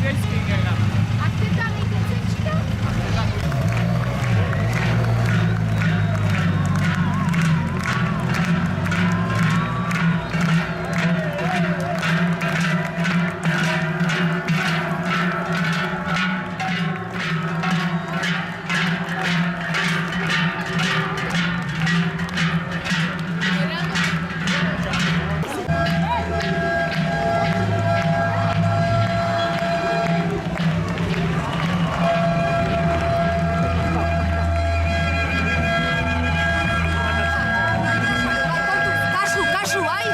A ty tam idziecie? Kaszu, kaszu, aj!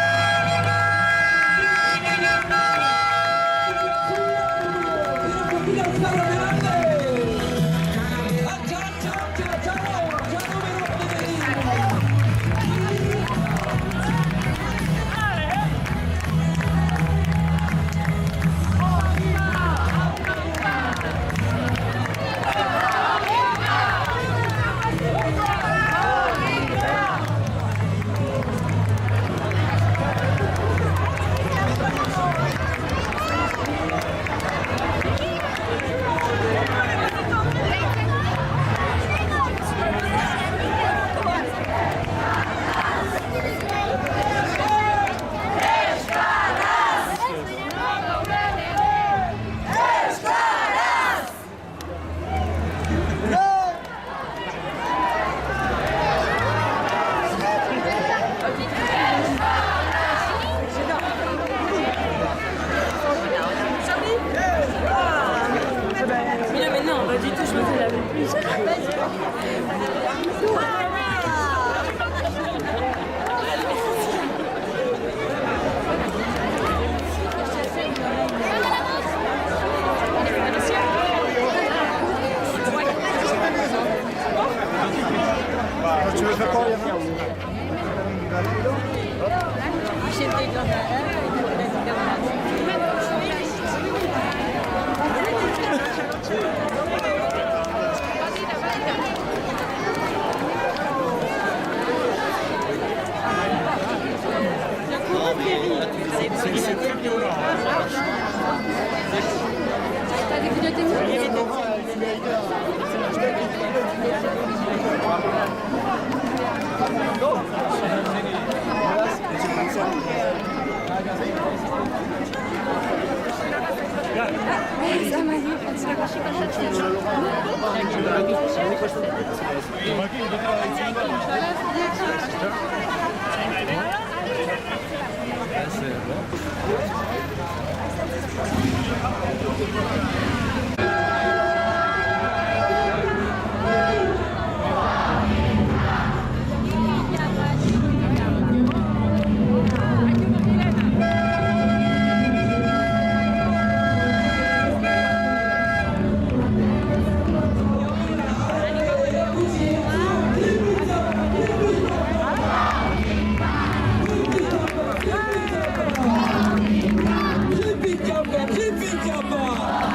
Mais non, pas du tout, je me fais la même plus. Tu veux faire quoi, Yann? T'as des vidéos techniques? Jipijamba, jipijamba.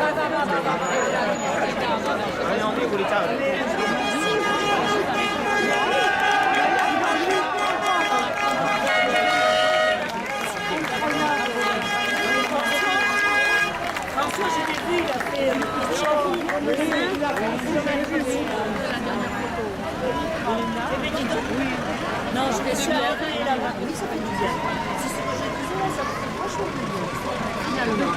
어디 우리 자. François, j'ai vu, il a fait non, je vais suis arrivée là-bas. Oui, ça fait du bien. C'est ce que je disais là, ça fait franchement du bien. Finalement.